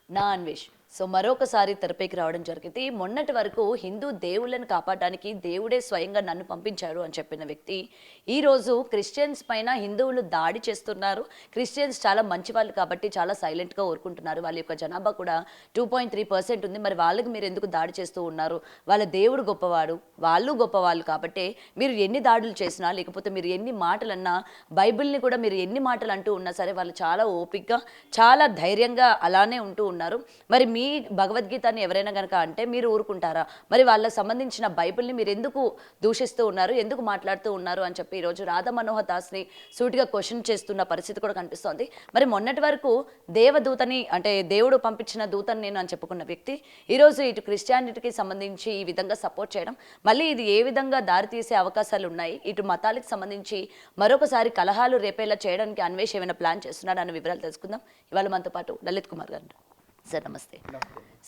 నా అన్వేష్. సో మరొకసారి తెరపైకి రావడం జరిగింది. మొన్నటి వరకు హిందూ దేవుళ్ళని కాపాడడానికి దేవుడే స్వయంగా నన్ను పంపించాడు అని చెప్పిన వ్యక్తి, ఈరోజు క్రిస్టియన్స్ పైన హిందువులు దాడి చేస్తున్నారు. క్రిస్టియన్స్ చాలా మంచి వాళ్ళు కాబట్టి చాలా సైలెంట్‌గా ఊరుకుంటున్నారు. వాళ్ళ యొక్క జనాభా కూడా 2.3% ఉంది. మరి వాళ్ళకి మీరు ఎందుకు దాడి చేస్తూ ఉన్నారు? వాళ్ళ దేవుడు గొప్పవాడు, వాళ్ళు గొప్పవాళ్ళు కాబట్టే మీరు ఎన్ని దాడులు చేసినా, లేకపోతే మీరు ఎన్ని మాటలన్నా, బైబిల్‌ని కూడా మీరు ఎన్ని మాటలు అంటూ ఉన్నా సరే వాళ్ళు చాలా ఓపికగా, చాలా ధైర్యంగా అలానే ఉంటూ ఉన్నారు. మరి మీ భగవద్గీతని ఎవరైనా గనక అంటే మీరు ఊరుకుంటారా? మరి వాళ్ళకి సంబంధించిన బైబిల్‌ని మీరెందుకు దూషిస్తూ ఉన్నారు? ఎందుకు మాట్లాడుతూ ఉన్నారు? అని చెప్పి ఈరోజు రాధా మనోహర్ దాస్‌ని సూటిగా క్వెషన్ చేస్తున్న పరిస్థితి కూడా కనిపిస్తోంది. మరి మొన్నటి వరకు దేవదూతని అంటే దేవుడు పంపించిన దూతని నేను అని చెప్పుకున్న వ్యక్తి, ఈరోజు ఇటు క్రిస్టియానిటీకి సంబంధించి ఈ విధంగా సపోర్ట్ చేయడం, మళ్ళీ ఇది ఏ విధంగా దారితీసే అవకాశాలున్నాయి? ఇటు మతాలకు సంబంధించి మరొకసారి కలహాలు రేపేలా చేయడానికి అన్వేష్ ఏమైనా ప్లాన్ చేస్తున్నాడా అన్న వివరాలు తెలుసుకుందాం. ఇవాళ మనతో పాటు లలిత్ కుమార్ గారు. సార్ నమస్తే.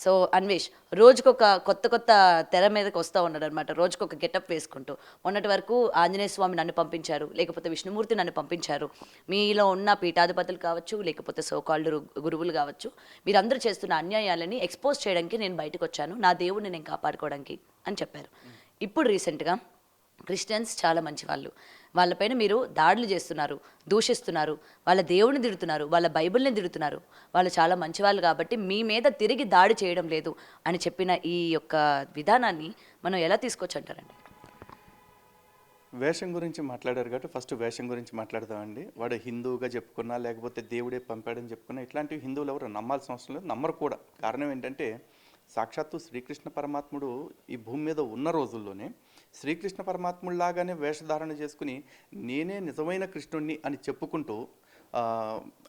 సో అన్వేష్ రోజుకొక కొత్త కొత్త తెర మీదకి వస్తూ ఉన్నాడు అనమాట. రోజుకొక గెటప్ వేసుకుంటూ. మొన్నటి వరకు ఆంజనేయ స్వామి నన్ను పంపించారు, లేకపోతే విష్ణుమూర్తి నన్ను పంపించారు, మీలో ఉన్న పీఠాధిపతులు కావచ్చు, లేకపోతే సోకాల్డ్ గురువులు కావచ్చు, మీరందరూ చేస్తున్న అన్యాయాలని ఎక్స్పోజ్ చేయడానికి నేను బయటకు వచ్చాను, నా దేవుడిని నేను కాపాడుకోవడానికి అని చెప్పారు. ఇప్పుడు రీసెంట్గా క్రిస్టియన్స్ చాలా మంచి వాళ్ళు, వాళ్ళపైన మీరు దాడులు చేస్తున్నారు, దూషిస్తున్నారు, వాళ్ళ దేవుడిని తిడుతున్నారు, వాళ్ళ బైబిల్ని తిడుతున్నారు, వాళ్ళు చాలా మంచివాళ్ళు కాబట్టి మీ మీద తిరిగి దాడి చేయడం లేదు అని చెప్పిన ఈ యొక్క విధానాన్ని మనం ఎలా తీసుకోవచ్చు అంటారండి? వేషం గురించి మాట్లాడారు కాబట్టి ఫస్ట్ వేషం గురించి మాట్లాడదామండి. వాడు హిందువుగా చెప్పుకున్నా లేకపోతే దేవుడే పంపాడని చెప్పుకున్నా ఇట్లాంటివి హిందువులు ఎవరు నమ్మాల్సిన అవసరం లేదు, నమ్మరు కూడా. కారణం ఏంటంటే సాక్షాత్తు శ్రీకృష్ణ పరమాత్ముడు ఈ భూమి మీద ఉన్న రోజుల్లోనే శ్రీకృష్ణ పరమాత్ముడిలాగానే వేషధారణ చేసుకుని నేనే నిజమైన కృష్ణుడిని అని చెప్పుకుంటూ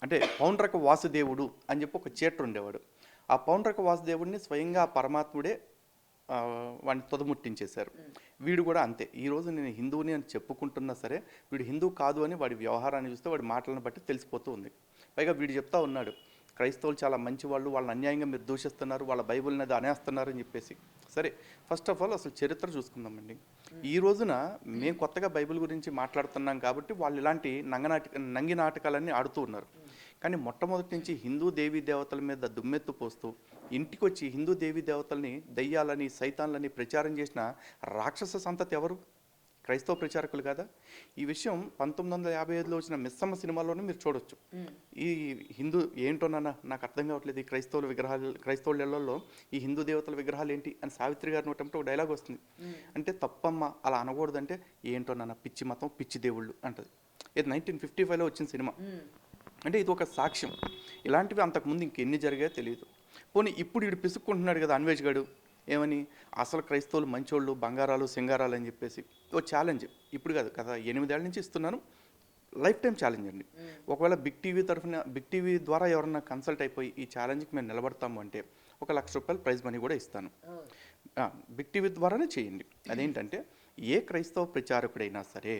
అంటే పౌండ్రక వాసుదేవుడు అని చెప్పి ఒక చేటర్ ఉండేవాడు. ఆ పౌండ్రక వాసుదేవుడిని స్వయంగా పరమాత్ముడే వాడిని తొదముట్టించేశారు. వీడు కూడా అంతే. ఈరోజు నేను హిందువుని అని చెప్పుకుంటున్నా సరే వీడు హిందువు కాదు అని వాడి వ్యవహారాన్ని చూస్తే వాడి మాటలను బట్టి తెలిసిపోతూ ఉంది. పైగా వీడు చెప్తా ఉన్నాడు, క్రైస్తవులు చాలా మంచి వాళ్ళు, వాళ్ళని అన్యాయంగా మీరు దూషిస్తున్నారు, వాళ్ళ బైబిల్ని అది అనేస్తున్నారు అని చెప్పేసి. సరే, ఫస్ట్ ఆఫ్ ఆల్ అసలు చరిత్ర చూసుకుందామండి. ఈ రోజున మేము కొత్తగా బైబిల్ గురించి మాట్లాడుతున్నాం కాబట్టి వాళ్ళు ఇలాంటి నంగి నాటకాలన్నీ ఆడుతూ ఉన్నారు. కానీ మొట్టమొదటి నుంచి హిందూ దేవీ దేవతల మీద దుమ్మెత్తు పోస్తూ ఇంటికి వచ్చి హిందూ దేవీ దేవతల్ని దయ్యాలని సైతాన్లని ప్రచారం చేసిన రాక్షస సంతతి ఎవరు? క్రైస్తవ ప్రచారకులు కదా. ఈ విషయం 1955లో వచ్చిన మిస్సమ్మ సినిమాలోనే మీరు చూడొచ్చు. ఈ హిందూ ఏంటోనన్నా నాకు అర్థం కావట్లేదు, ఈ క్రైస్తవుల విగ్రహాలు, క్రైస్తవులలో ఈ హిందూ దేవతల విగ్రహాలు ఏంటి అని సావిత్రి గారి నోటంటే ఒక డైలాగ్ వస్తుంది. అంటే తప్పమ్మ అలా అనకూడదంటే ఏంటోనన్నా పిచ్చి మతం పిచ్చి దేవుళ్ళు అంటది. ఇది 1955లో వచ్చిన సినిమా. అంటే ఇది ఒక సాక్ష్యం. ఇలాంటివి అంతకుముందు ఇంకెన్ని జరిగాయో తెలియదు. పోనీ ఇప్పుడు వీడు పిసుక్కుంటున్నాడు కదా అన్వేష్ గాడు, ఏమని అసలు క్రైస్తవులు మంచోళ్ళు బంగారాలు సింగారాలు అని చెప్పేసి. ఓ ఛాలెంజ్ ఇప్పుడు కాదు కదా, 8 ఏళ్ళ నుంచి ఇస్తున్నాను, లైఫ్ టైం ఛాలెంజ్ అండి. ఒకవేళ బిగ్ టీవీ ద్వారా ఎవరన్నా కన్సల్ట్ అయిపోయి ఈ ఛాలెంజ్కి మేము నిలబడతాము అంటే ₹1,00,000 ప్రైజ్ మనీ కూడా ఇస్తాను. బిగ్ టీవీ ద్వారానే చేయండి. అదేంటంటే ఏ క్రైస్తవ ప్రచారకుడైనా సరే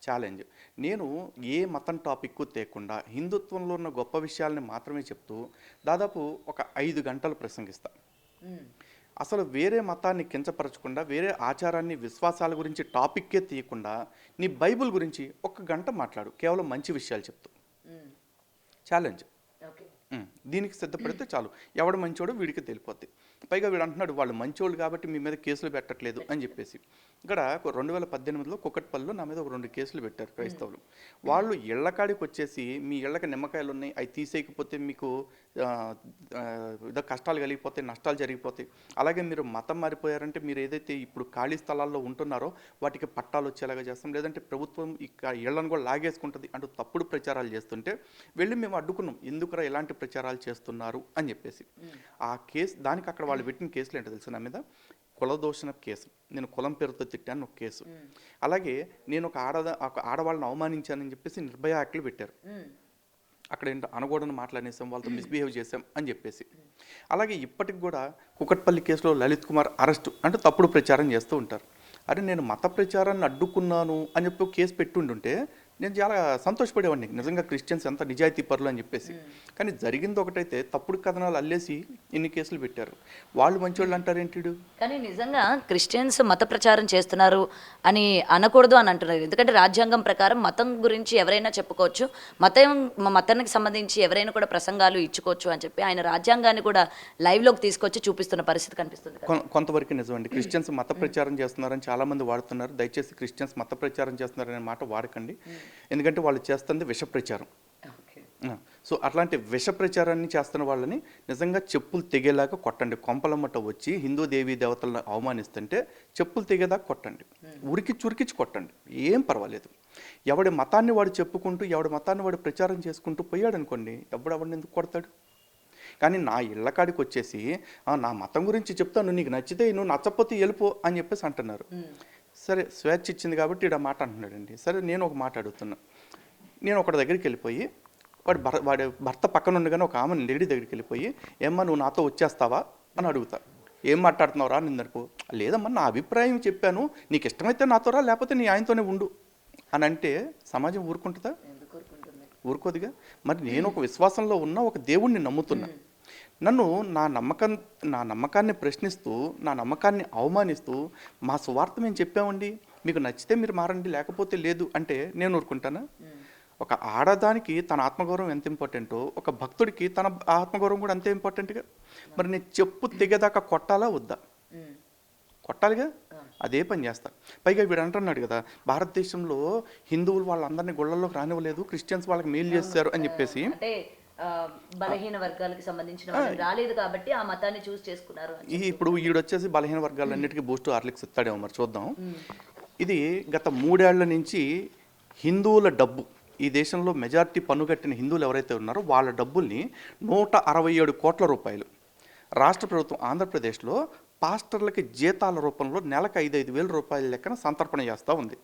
ఛాలెంజ్, నేను ఏ మతం టాపిక్ తేకుండా హిందుత్వంలో ఉన్న గొప్ప విషయాలని మాత్రమే చెప్తూ దాదాపు ఒక 5 గంటలు ప్రసంగిస్తాను. అసలు వేరే మతాన్ని కించపరచకుండా, వేరే ఆచారాన్ని విశ్వాసాల గురించి టాపిక్కే తీయకుండా నీ బైబుల్ గురించి 1 గంట మాట్లాడు, కేవలం మంచి విషయాలు చెప్తూ. ఛాలెంజ్. దీనికి సిద్ధపడితే చాలు, ఎవడు మంచోడు వీడికి తెలిపోద్ది. పైగా వీడు అంటున్నాడు వాళ్ళు మంచోళ్ళు కాబట్టి మీ మీద కేసులు పెట్టట్లేదు అని చెప్పేసి. ఇక్కడ 2018లో కుకట్పల్లిలో నా మీద ఒక 2 కేసులు పెట్టారు క్రైస్తవులు. వాళ్ళు ఇళ్లకాడికి వచ్చేసి మీ ఇళ్ళకి నిమ్మకాయలు ఉన్నాయి, అవి తీసేయకపోతే మీకు ఏదో కష్టాలు కలిగిపోతాయి, నష్టాలు జరిగిపోతాయి, అలాగే మీరు మతం మారిపోయారంటే మీరు ఏదైతే ఇప్పుడు ఖాళీ స్థలాల్లో ఉంటున్నారో వాటికి పట్టాలు వచ్చేలాగా చేస్తాం, లేదంటే ప్రభుత్వం ఇళ్లను కూడా లాగేసుకుంటుంది అంటూ తప్పుడు ప్రచారాలు చేస్తుంటే వెళ్ళి మేము అడ్డుకున్నాం, ఎందుకురా ఇలాంటి ప్రచారాలు చేస్తున్నారు అని చెప్పేసి. ఆ కేసు దానికి అక్కడ వాళ్ళు పెట్టిన కేసులు ఏంటో తెలుసు నా మీద, కులదోషణ కేసు, నేను కులం పేరుతో తిట్టాను ఒక కేసు, అలాగే నేను ఒక ఆడవాళ్ళని అవమానించానని చెప్పేసి నిర్భయ యాక్ట్లు పెట్టారు. అక్కడ ఏంటో అనకూడని మాట్లాడేసాం, వాళ్ళతో మిస్బిహేవ్ చేసాం అని చెప్పేసి. అలాగే ఇప్పటికి కూడా కుకట్పల్లి కేసులో లలిత్ కుమార్ అరెస్టు అంటే తప్పుడు ప్రచారం చేస్తూ ఉంటారు. అరే నేను మత ప్రచారాన్ని అడ్డుకున్నాను అని చెప్పి కేసు పెట్టుండుంటే నేను చాలా సంతోషపడేవాడిని నిజంగా క్రిస్టియన్స్ ఎంత నిజాయితీ పరులు అని చెప్పేసి. కానీ జరిగింది ఒకటైతే తప్పుడు కథనాలు అల్లేసి ఇన్ని కేసులు పెట్టారు. వాళ్ళు మంచోళ్ళు అంటారేంటిడు? కానీ నిజంగా క్రిస్టియన్స్ మత ప్రచారం చేస్తున్నారు అని అనకూడదు అని అంటున్నారు. ఎందుకంటే రాజ్యాంగం ప్రకారం మతం గురించి ఎవరైనా చెప్పుకోవచ్చు, మతానికి సంబంధించి ఎవరైనా కూడా ప్రసంగాలు ఇచ్చుకోవచ్చు అని చెప్పి ఆయన రాజ్యాంగాన్ని కూడా లైవ్లోకి తీసుకొచ్చి చూపిస్తున్న పరిస్థితి కనిపిస్తుంది కదా. కొంతవరకు నిజమండి. క్రిస్టియన్స్ మత ప్రచారం చేస్తున్నారని చాలామంది వాడుతున్నారు. దయచేసి క్రిస్టియన్స్ మత ప్రచారం చేస్తున్నారనే మాట వాడకండి. ఎందుకంటే వాళ్ళు చేస్తుంది విష ప్రచారం. సో అట్లాంటి విష ప్రచారాన్ని చేస్తున్న వాళ్ళని నిజంగా చెప్పులు తెగేలాగా కొట్టండి. కొంపలమ్మట వచ్చి హిందూ దేవీ దేవతలను అవమానిస్తుంటే చెప్పులు తెగేదాకా కొట్టండి, ఉరికిచ్చి కొట్టండి, ఏం పర్వాలేదు. ఎవడి మతాన్ని వాడు చెప్పుకుంటూ ఎవడి మతాన్ని వాడు ప్రచారం చేసుకుంటూ పోయాడు అనుకోండి, ఎవడిని ఎందుకు కొడతాడు? కానీ నా ఇళ్ళకాడికి వచ్చేసి నా మతం గురించి చెప్తాను, నీకు నచ్చితే నువ్వు నచ్చకపోతే వెళ్ళిపో అని చెప్పేసి అంటున్నారు. సరే, స్వేచ్ఛ ఇచ్చింది కాబట్టి ఈడ మాట అంటున్నాడండి. సరే, నేను ఒక మాట అడుగుతున్నా. నేను ఒకటి దగ్గరికి వెళ్ళిపోయి వాడి భర్త పక్కన ఉండగానే ఒక ఆమె లేడీ దగ్గరికి వెళ్ళిపోయి, ఏమ్మా నువ్వు నాతో వచ్చేస్తావా అని అడుగుతా. ఏం మాట్లాడుతున్నావు రా నిందనుకో, లేదమ్మా నా అభిప్రాయం చెప్పాను, నీకు ఇష్టమైతే నాతో రా, లేకపోతే నీ ఆయనతోనే ఉండు అని అంటే సమాజం ఊరుకుంటుందా? ఊరుకోదుగా. మరి నేను ఒక విశ్వాసంలో ఉన్న ఒక దేవుణ్ణి నమ్ముతున్నా. నన్ను నా నమ్మకాన్ని ప్రశ్నిస్తూ నా నమ్మకాన్ని అవమానిస్తూ మా సువార్త మేము చెప్పామండి, మీకు నచ్చితే మీరు మారండి, లేకపోతే లేదు అంటే నేను ఊరుకుంటానా? ఒక ఆడదానికి తన ఆత్మగౌరవం ఎంత ఇంపార్టెంటో ఒక భక్తుడికి తన ఆత్మగౌరవం కూడా అంతే ఇంపార్టెంట్గా. మరి నేను చెప్పు తెగేదాకా కొట్టాలా వద్దా? కొట్టాలిగా. అదే పని చేస్తా. పైగా వీడు అంటున్నాడు కదా, భారతదేశంలో హిందువులు వాళ్ళందరినీ గుళ్ళల్లోకి రానివ్వలేదు, క్రిస్టియన్స్ వాళ్ళకి మేలు చేస్తారు అని చెప్పేసి. బలహీన వర్గాలకు సంబంధించిన రాలేదు కాబట్టి ఆ మతాన్ని చూస్ చేసుకున్నారు. ఇప్పుడు ఈడొచ్చేసి బలహీన వర్గాలన్నిటికీ బూస్ట్ హార్లిక్స్ ఇస్తాడేమో, మరి చూద్దాం. ఇది గత 3 ఏళ్ల నుంచి హిందువుల డబ్బు, ఈ దేశంలో మెజారిటీ పన్ను కట్టిన హిందువులు ఎవరైతే ఉన్నారో వాళ్ళ డబ్బుల్ని 167 కోట్ల రూపాయలు రాష్ట్ర ప్రభుత్వం ఆంధ్రప్రదేశ్లో పాస్టర్లకి జీతాల రూపంలో నెలకు 5,000 రూపాయల లెక్కన సంతర్పణ చేస్తూ ఉంది.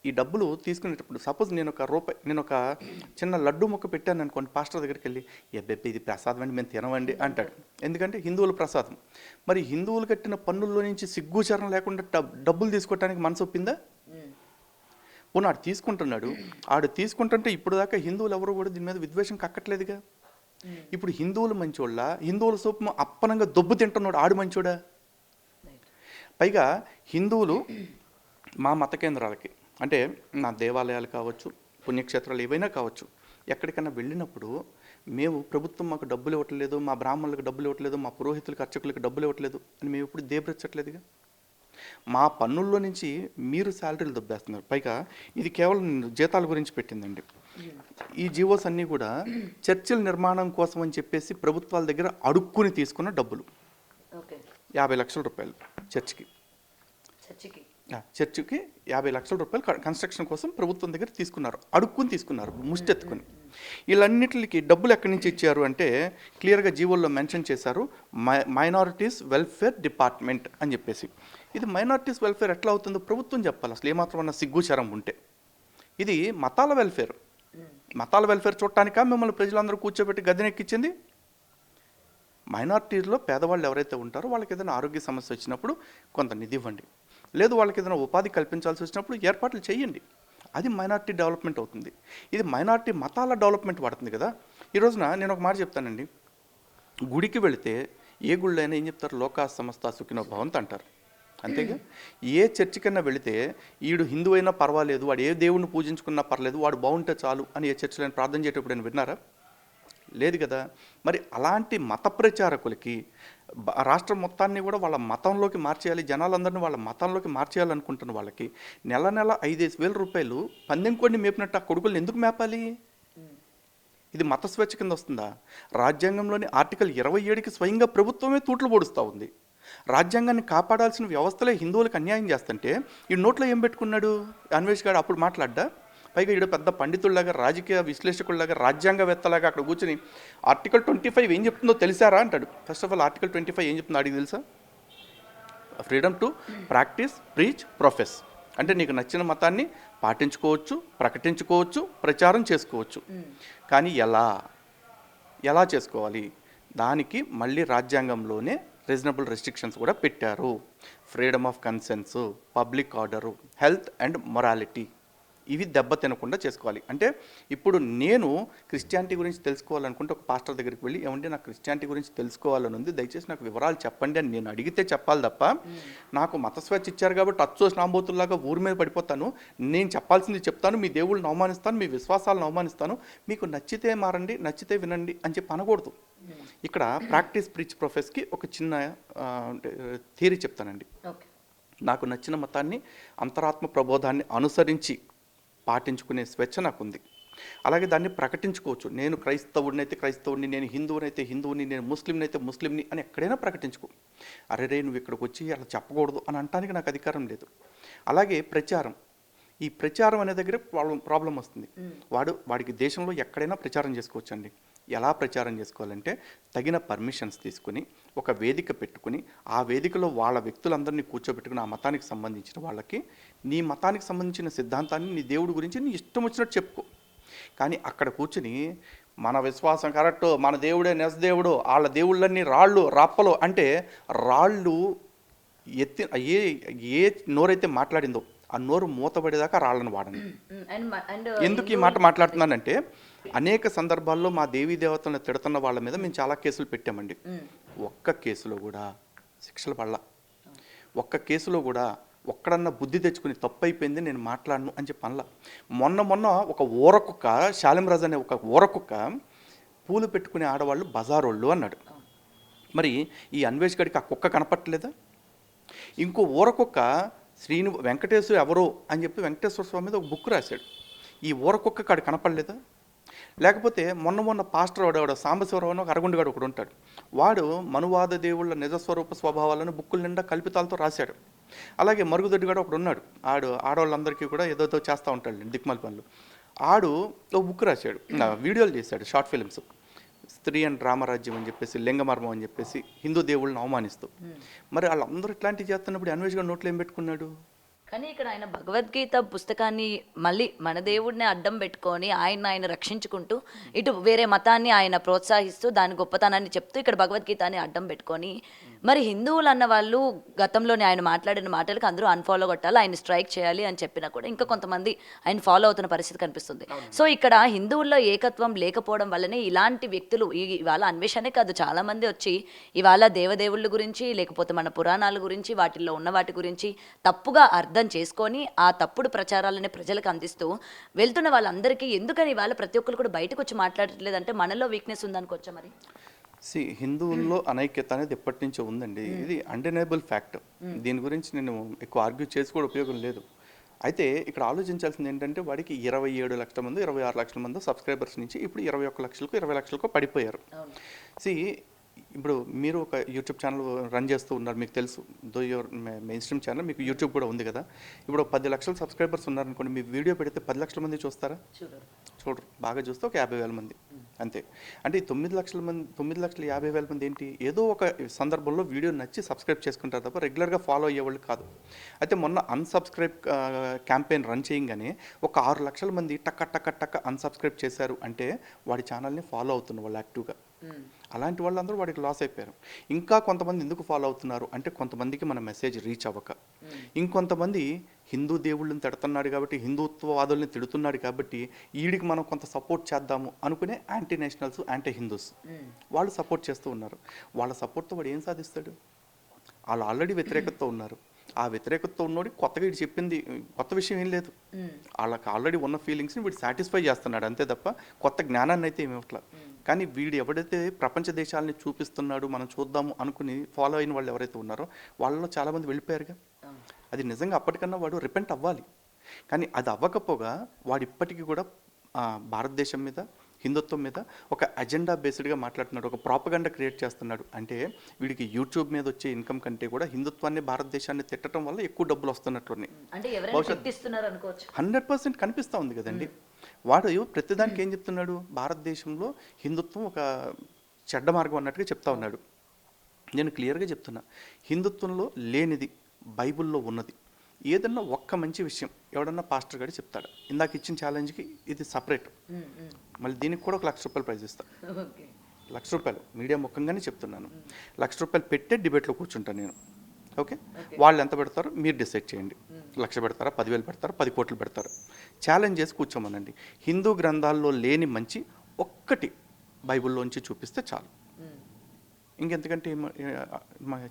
ఈ డబ్బులు తీసుకునేటప్పుడు సపోజ్ నేను ఒక చిన్న లడ్డు ముక్క పెట్టాను అనుకోండి, పాస్టర్ దగ్గరికి వెళ్ళి ఎబ్బెబ్బే ఇది ప్రసాదం అండి మేము తినవండి అంటాడు. ఎందుకంటే హిందువుల ప్రసాదం. మరి హిందువులు కట్టిన పన్నుల్లో నుంచి సిగ్గుచరం లేకుండా డబ్బులు తీసుకోవడానికి మనసు ఒప్పిందా? పోనీ ఆడు తీసుకుంటున్నాడు. ఆడు తీసుకుంటుంటే ఇప్పుడు దాకా హిందువులు ఎవరు కూడా దీని మీద విద్వేషం కక్కట్లేదుగా. ఇప్పుడు హిందువులు మంచోళ్ళ, హిందువుల సొప్పు అప్పనంగా దొబ్బు తింటున్నాడు ఆడు మంచోడా? పైగా హిందువులు మా మత కేంద్రాలకి, అంటే నా దేవాలయాలు కావచ్చు, పుణ్యక్షేత్రాలు ఏవైనా కావచ్చు, ఎక్కడికైనా వెళ్ళినప్పుడు మేము ప్రభుత్వం మాకు డబ్బులు ఇవ్వట్లేదు, మా బ్రాహ్మణులకు డబ్బులు ఇవ్వట్లేదు, మా పురోహితులకు అర్చకులకు డబ్బులు ఇవ్వట్లేదు అని మేము ఇప్పుడు దేబ్రెచ్చట్లేదుగా. మా పన్నుల్లో నుంచి మీరు శాలరీలు దొబ్బేస్తున్నారు. పైగా ఇది కేవలం జీతాల గురించి పెట్టిందండి. ఈ జీవోస్ అన్నీ కూడా చర్చిల నిర్మాణం కోసం అని చెప్పేసి ప్రభుత్వాల దగ్గర అడుక్కుని తీసుకున్న డబ్బులు. 50 లక్షల రూపాయలు చర్చికి 50 లక్షల రూపాయలు కన్స్ట్రక్షన్ కోసం ప్రభుత్వం దగ్గర తీసుకున్నారు, అడుక్కుని తీసుకున్నారు, ముష్టెత్తుకుని. వీళ్ళన్నిటికి డబ్బులు ఎక్కడి నుంచి ఇచ్చారు అంటే క్లియర్గా జీవోల్లో మెన్షన్ చేశారు, మైనారిటీస్ వెల్ఫేర్ డిపార్ట్మెంట్ అని చెప్పేసి. ఇది మైనారిటీస్ వెల్ఫేర్ ఎట్లా అవుతుందో ప్రభుత్వం చెప్పాలి, అసలు ఏమాత్రమన్నా సిగ్గుచరం ఉంటే. ఇది మతాల వెల్ఫేర్ చూడటానికా మిమ్మల్ని ప్రజలందరూ కూర్చోబెట్టి గద్దెనెక్కించింది? మైనారిటీలో పేదవాళ్ళు ఎవరైతే ఉంటారో వాళ్ళకి ఏదైనా ఆరోగ్య సమస్య వచ్చినప్పుడు కొంత నిధి ఇవ్వండి, లేదు వాళ్ళకి ఏదైనా ఉపాధి కల్పించాల్సి వచ్చినప్పుడు ఏర్పాట్లు చేయండి. అది మైనారిటీ డెవలప్మెంట్ అవుతుంది. ఇది మైనారిటీ మతాల డెవలప్మెంట్ పడుతుంది కదా. ఈ రోజున నేను ఒక మాట చెప్తానండి, గుడికి వెళితే ఏ గుళ్ళు అయినా ఏం చెప్తారు, లోకా సమస్త సుఖినో భవంతు అంటారు, అంతేగా. ఏ చర్చికన్నా వెళితే ఈడు హిందూ అయినా పర్వాలేదు, వాడు ఏ దేవుడిని పూజించుకున్నా పర్లేదు, వాడు బాగుంటే చాలు అని ఏ చర్చిలో ప్రార్థన చేసేటప్పుడు నేను విన్నారా? లేదు కదా. మరి అలాంటి మత ప్రచారకులకి రాష్ట్రం మొత్తాన్ని కూడా వాళ్ళ మతంలోకి మార్చేయాలి, జనాలందరినీ వాళ్ళ మతంలోకి మార్చేయాలనుకుంటున్న వాళ్ళకి నెల 5,000 రూపాయలు పందెం కొన్ని మేపినట్టు ఆ కొడుకులను ఎందుకు మేపాలి? ఇది మత స్వేచ్ఛ కింద వస్తుందా? రాజ్యాంగంలోని ఆర్టికల్ 27కి స్వయంగా ప్రభుత్వమే తూట్లు పొడుస్తూ ఉంది. రాజ్యాంగాన్ని కాపాడాల్సిన వ్యవస్థలే హిందువులకు అన్యాయం చేస్తుంటే ఈ నోట్లో ఏం పెట్టుకున్నాడు అన్వేష్ గారు? అప్పుడు మాట్లాడ్డా? పైగా ఈడ పెద్ద పండితుల్లాగా, రాజకీయ విశ్లేషకుల్లాగా, రాజ్యాంగవేత్తలాగా అక్కడ కూర్చొని ఆర్టికల్ 25 ఏం చెప్తుందో తెలిసారా అంటాడు. ఫస్ట్ ఆఫ్ ఆల్ ఆర్టికల్ 25 ఏం చెప్తుందో అడిగి తెలుసా? Freedom to practice, preach, profess. అంటే నీకు నచ్చిన మతాన్ని పాటించుకోవచ్చు, ప్రకటించుకోవచ్చు, ప్రచారం చేసుకోవచ్చు. కానీ ఎలా చేసుకోవాలి? దానికి మళ్ళీ రాజ్యాంగంలోనే రీజనబుల్ రెస్ట్రిక్షన్స్ కూడా పెట్టారు. Freedom of conscience, public order, health and morality, ఇవి దెబ్బ తినకుండా చేసుకోవాలి. అంటే ఇప్పుడు నేను క్రిస్టియానిటీ గురించి తెలుసుకోవాలనుకుంటే ఒక పాస్టర్ దగ్గరికి వెళ్ళి ఏమంటే నాకు క్రిస్టియానిటీ గురించి తెలుసుకోవాలని ఉంది, దయచేసి నాకు వివరాలు చెప్పండి అని నేను అడిగితే చెప్పాలి తప్ప నాకు మత స్వేచ్ఛ ఇచ్చారు కాబట్టి అచ్చోస్ నాంబోతుల్లాగా ఊరి మీద పడిపోతాను, నేను చెప్పాల్సింది చెప్తాను, మీ దేవుళ్ళని అవమానిస్తాను, మీ విశ్వాసాలను అవమానిస్తాను, మీకు నచ్చితే మారండి నచ్చితే వినండి అని చెప్పి అనకూడదు. ఇక్కడ ప్రాక్టీస్ ప్రీచ్ ప్రొఫెస్కి ఒక చిన్న థియరీ చెప్తానండి. నాకు నచ్చిన మతాన్ని అంతరాత్మ ప్రబోధాన్ని అనుసరించి పాటించుకునే స్వేచ్ఛ నాకుంది. అలాగే దాన్ని ప్రకటించుకోవచ్చు. నేను క్రైస్తవుడినైతే క్రైస్తవుడిని, నేను హిందువునైతే హిందువుని, నేను ముస్లింనైతే ముస్లింని అని ఎక్కడైనా ప్రకటించుకో. అరే రే నువ్వు ఇక్కడికి వచ్చి అలా చెప్పకూడదు అని అనటానికి నాకు అధికారం లేదు. అలాగే ప్రచారం, ఈ ప్రచారం అనే దగ్గర ప్రాబ్లం వస్తుంది. వాడికి దేశంలో ఎక్కడైనా ప్రచారం చేసుకోవచ్చండి. ఎలా ప్రచారం చేసుకోవాలంటే తగిన పర్మిషన్స్ తీసుకుని ఒక వేదిక పెట్టుకుని ఆ వేదికలో వాళ్ళ వ్యక్తులందరినీ కూర్చోబెట్టుకుని ఆ మతానికి సంబంధించిన వాళ్ళకి నీ మతానికి సంబంధించిన సిద్ధాంతాన్ని, నీ దేవుడి గురించి నీ ఇష్టం వచ్చినట్టు చెప్పుకో. కానీ అక్కడ కూర్చుని మన విశ్వాసం కరెక్టు, మన దేవుడే నెసదేవుడు, వాళ్ళ దేవుళ్ళన్నీ రాళ్ళు రప్పలు అంటే రాళ్ళు ఎత్తి ఏ నోరైతే మాట్లాడిందో ఆ నోరు మూతబడేదాకా రాళ్ళను వాడండి. ఎందుకు ఈ మాట మాట్లాడుతున్నానంటే అనేక సందర్భాల్లో మా దేవీ దేవతలను తిడుతున్న వాళ్ళ మీద మేము చాలా కేసులు పెట్టామండి. ఒక్క కేసులో కూడా శిక్షలు పడలా. ఒక్క కేసులో కూడా ఒక్కడన్నా బుద్ధి తెచ్చుకుని తప్పైపోయింది నేను మాట్లాడను అని చెప్పి అనలా. మొన్న ఒక ఊరకుక్క, శాలింరాజు అనే ఒక ఊరకుక్క పూలు పెట్టుకునే ఆడవాళ్ళు బజారోళ్ళు అన్నాడు. మరి ఈ అన్వేష్ గడికి ఆ కుక్క కనపట్టలేదా? ఇంకో ఊరకుక్క వెంకటేశ్వర ఎవరో అని చెప్పి వెంకటేశ్వర స్వామి మీద ఒక బుక్ రాశాడు. ఈ ఊరకుక్క కాడు కనపడలేదా? లేకపోతే మొన్న పాస్టర్ వాడు సాంబశివరావు అని ఒక అరగుండుగాడు ఒకడు ఉంటాడు. వాడు మనువాద దేవుళ్ళ నిజస్వరూప స్వభావాలను బుక్కుల నిండా కల్పితాలతో రాశాడు. అలాగే మరుగుదొడ్డిగాడు ఒకడు ఉన్నాడు. ఆడవాళ్ళందరికీ కూడా ఏదో చేస్తూ ఉంటాడు దిక్మల్ పనులు. ఆడు ఒక బుక్ రాశాడు, వీడియోలు చేశాడు, షార్ట్ ఫిల్మ్స్. స్త్రీ అండ్ రామరాజ్యం అని చెప్పేసి, లింగమర్మం అని చెప్పేసి హిందూ దేవుళ్ళని అవమానిస్తూ. మరి వాళ్ళందరూ ఇట్లాంటివి చేస్తున్నప్పుడు అన్వేష్ నోట్లో ఏం పెట్టుకున్నాడు? కానీ ఇక్కడ ఆయన భగవద్గీత పుస్తకాన్ని మళ్ళీ మన దేవుడిని అడ్డం పెట్టుకొని ఆయన రక్షించుకుంటూ ఇటు వేరే మతాన్ని ఆయన ప్రోత్సహిస్తూ దాని గొప్పతనాన్ని చెప్తూ ఇక్కడ భగవద్గీతాన్ని అడ్డం పెట్టుకొని మరి హిందువులు అన్న వాళ్ళు గతంలోనే ఆయన మాట్లాడిన మాటలకు అందరూ అన్ఫాలో కొట్టాలి, ఆయన స్ట్రైక్ చేయాలి అని చెప్పినా కూడా ఇంకా కొంతమంది ఆయన ఫాలో అవుతున్న పరిస్థితి కనిపిస్తుంది. సో ఇక్కడ హిందువుల్లో ఏకత్వం లేకపోవడం వల్లనే ఇలాంటి వ్యక్తులు ఇవాళ అన్వేషణే కాదు చాలా మంది వచ్చి ఇవాళ దేవదేవుళ్ళ గురించి లేకపోతే మన పురాణాల గురించి వాటిల్లో ఉన్న వాటి గురించి తప్పుగా అర్థం చేసుకొని ఆ తప్పుడు ప్రచారాలని ప్రజలకు అందిస్తూ వెళ్తున్న వాళ్ళందరికీ ఎందుకని ఇవాళ ప్రతి ఒక్కరు కూడా బయటకు వచ్చి మాట్లాడట్లేదంటే మనలో వీక్నెస్ ఉందనుకోవచ్చా? మరి హిందువుల్లో అనైక్యత అనేది ఎప్పటి నుంచో ఉందండి. ఇది అన్డెనైబుల్ ఫ్యాక్ట్. దీని గురించి నేను ఎక్కువ ఆర్గ్యూ చేసి కూడా ఉపయోగం లేదు. అయితే ఇక్కడ ఆలోచించాల్సింది ఏంటంటే వాడికి 27 లక్షల మంది 26 లక్షల మంది సబ్స్క్రైబర్స్ నుంచి ఇప్పుడు 21 లక్షలకు 20 లక్షలకు పడిపోయారు. ఇప్పుడు మీరు ఒక యూట్యూబ్ ఛానల్ రన్ చేస్తూ ఉన్నారు, మీకు తెలుసు, though your main stream channel, మీకు యూట్యూబ్ కూడా ఉంది కదా. ఇప్పుడు 10 లక్షల సబ్స్క్రైబర్స్ ఉన్నారనుకోండి, మీ వీడియో పెడితే 10 లక్షల మంది చూస్తారా? చూడరు. బాగా చూస్తే ఒక 50,000 మంది అంతే. అంటే 9,50,000 మంది ఏంటి, ఏదో ఒక సందర్భంలో వీడియో నచ్చి సబ్స్క్రైబ్ చేసుకుంటారు తప్ప రెగ్యులర్గా ఫాలో అయ్యేవాళ్ళు కాదు. అయితే మొన్న అన్సబ్స్క్రైబ్ క్యాంపెయిన్ రన్ చేయగానే ఒక 6 లక్షల మంది టక్క అన్సబ్స్క్రైబ్ చేశారు. అంటే వాడి ఛానల్ని ఫాలో అవుతున్న వాళ్ళు యాక్టివ్గా. అలాంటి వాళ్ళందరూ వాడికి లాస్ అయిపోయారు. ఇంకా కొంతమంది ఎందుకు ఫాలో అవుతున్నారు అంటే కొంతమందికి మన మెసేజ్ రీచ్ అవ్వక, ఇంకొంతమంది హిందూ దేవుళ్ళని తిడుతున్నాడు కాబట్టి, హిందుత్వవాదుల్ని తిడుతున్నాడు కాబట్టి వీడికి మనం కొంత సపోర్ట్ చేద్దాము అనుకునే యాంటీ నేషనల్స్, యాంటీ హిందూస్ వాళ్ళు సపోర్ట్ చేస్తూ ఉన్నారు. వాళ్ళ సపోర్ట్తో వాడు ఏం సాధిస్తాడు? వాళ్ళు ఆల్రెడీ వ్యతిరేకతతో ఉన్నారు. ఆ వ్యతిరేకతతో ఉన్నోడి కొత్తగా వీడు చెప్పింది కొత్త విషయం ఏం లేదు. వాళ్ళకి ఆల్రెడీ ఉన్న ఫీలింగ్స్ని వీడు సాటిస్ఫై చేస్తున్నాడు అంతే తప్ప కొత్త జ్ఞానాన్ని అయితే ఏమి ఇవ్వట్లా. కానీ వీడు ఎవడైతే ప్రపంచ దేశాలని చూపిస్తున్నాడు మనం చూద్దాము అనుకుని ఫాలో అయిన వాళ్ళు ఎవరైతే ఉన్నారో వాళ్ళలో చాలామంది వెళ్ళిపోయారుగా. అది నిజంగా అప్పటికన్నా వాడు రిపెంట్ అవ్వాలి. కానీ అది అవ్వకపోగా వాడు ఇప్పటికీ కూడా భారతదేశం మీద, హిందుత్వం మీద ఒక అజెండా బేస్డ్గా మాట్లాడుతున్నాడు, ఒక ప్రాపగండా క్రియేట్ చేస్తున్నాడు. అంటే వీడికి యూట్యూబ్ మీద వచ్చే ఇన్కమ్ కంటే కూడా హిందుత్వాన్ని, భారతదేశాన్ని తిట్టడం వల్ల ఎక్కువ డబ్బులు వస్తున్నట్లున్నాయి. 100% కనిపిస్తూ ఉంది కదండి. వాడు ప్రతిదానికి ఏం చెప్తున్నాడు, భారతదేశంలో హిందుత్వం ఒక చెడ్డ మార్గం అన్నట్టుగా చెప్తా ఉన్నాడు. నేను క్లియర్గా చెప్తున్నా, హిందుత్వంలో లేనిది బైబిల్లో ఉన్నది. ఏదన్నా ఒక్క మంచి విషయం ఎవడన్నా పాస్టర్ గారు చెప్తాడు. ఇందాక ఇచ్చిన ఛాలెంజ్కి ఇది సపరేట్, మళ్ళీ దీనికి కూడా ఒక ₹1,00,000 ప్రైజ్ ఇస్తాను. ₹1,00,000 మీడియా ముఖంగానే చెప్తున్నాను. ₹1,00,000 పెట్టే డిబేట్లో కూర్చుంటాను నేను. ఓకే, వాళ్ళు ఎంత పెడతారో మీరు డిసైడ్ చేయండి. లక్ష పెడతారా, 10,000 పెడతారా, 10 కోట్లు పెడతారు. ఛాలెంజ్ చేసి కూర్చోమనండి. హిందూ గ్రంథాల్లో లేని మంచి ఒక్కటి బైబిల్లోంచి చూపిస్తే చాలు. ఇంకెంతకంటే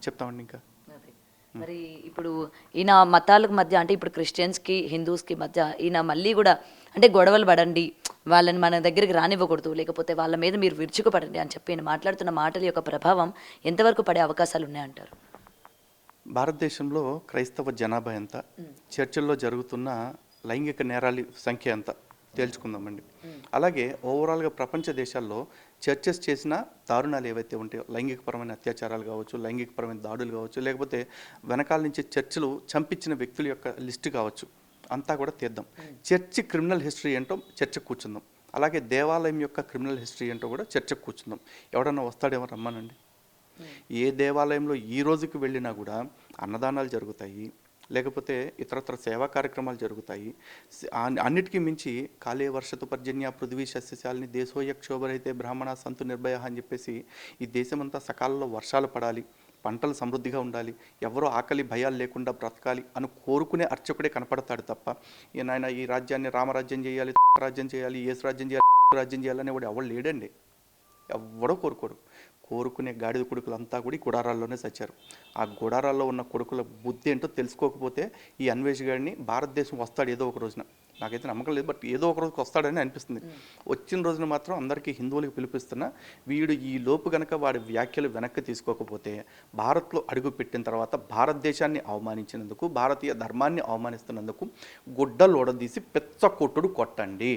చెప్తామండి ఇంకా. మరి ఇప్పుడు ఈయన మతాలకు మధ్య అంటే ఇప్పుడు క్రిస్టియన్స్కి హిందూస్కి మధ్య ఈయన మళ్ళీ కూడా అంటే గొడవలు పడండి, వాళ్ళని మన దగ్గరికి రానివ్వకూడదు, లేకపోతే వాళ్ళ మీద మీరు విరుచుకుపడండి అని చెప్పి ఈయన మాట్లాడుతున్న మాటల యొక్క ప్రభావం ఎంతవరకు పడే అవకాశాలు ఉన్నాయంటారు? భారతదేశంలో క్రైస్తవ జనాభా ఎంత, చర్చిల్లో జరుగుతున్న లైంగిక నేరాల సంఖ్య ఎంత తేల్చుకుందామండి. అలాగే ఓవరాల్గా ప్రపంచ దేశాల్లో చర్చెస్ చేసిన దారుణాలు ఏవైతే ఉంటాయో, లైంగికపరమైన అత్యాచారాలు కావచ్చు, లైంగికపరమైన దాడులు కావచ్చు, లేకపోతే వెనకాల నుంచి చర్చలు చంపించిన వ్యక్తుల యొక్క లిస్టు కావచ్చు, అంతా కూడా తీద్దాం. చర్చి క్రిమినల్ హిస్టరీ ఏంటో చర్చకు కూర్చుందాం. అలాగే దేవాలయం యొక్క క్రిమినల్ హిస్టరీ ఏంటో కూడా చర్చకు కూర్చుందాం. ఎవడన్నా వస్తాడేమో రమ్మనండి. ఏ దేవాలయంలో ఈ రోజుకి వెళ్ళినా కూడా అన్నదానాలు జరుగుతాయి, లేకపోతే ఇతరత్ర సేవా కార్యక్రమాలు జరుగుతాయి. అన్నిటికీ మించి కాలే వర్షతు పర్జన్య పృథ్వీ సస్యశాలిని దేశోయ క్షోభరైతే బ్రాహ్మణ సంతు నిర్భయ అని చెప్పేసి ఈ దేశమంతా సకాలంలో వర్షాలు పడాలి, పంటలు సమృద్ధిగా ఉండాలి, ఎవరో ఆకలి భయాలు లేకుండా బ్రతకాలి అని కోరుకునే అర్చకుడే కనపడతాడు తప్ప నాయన ఈ రాజ్యాన్ని రామరాజ్యం చేయాలి, రాజ్యం చేయాలి, యేసు రాజ్యం చేయాలి, రాజ్యం చేయాలని వాడు ఎవరు లేడండి. ఎవడో కోరుకోడు. కోరుకునే గాడిద కొడుకులంతా కూడా ఈ గుడారాల్లోనే చచ్చారు. ఆ గుడారాల్లో ఉన్న కొడుకుల బుద్ధి ఏంటో తెలుసుకోకపోతే ఈ అన్వేష్ గారిని భారతదేశం వస్తాడు ఏదో ఒక రోజున. నాకైతే నమ్మకం లేదు, బట్ ఏదో ఒక రోజుకి వస్తాడని అనిపిస్తుంది. వచ్చిన రోజున మాత్రం అందరికీ హిందువులకు పిలిపిస్తున్నా, వీడు ఈ లోపు కనుక వాడి వ్యాఖ్యలు వెనక్కి తీసుకోకపోతే భారత్లో అడుగు పెట్టిన తర్వాత భారతదేశాన్ని అవమానించినందుకు, భారతీయ ధర్మాన్ని అవమానిస్తున్నందుకు గుడ్డలోడదీసి పెచ్చ కొట్టుడు కొట్టండి.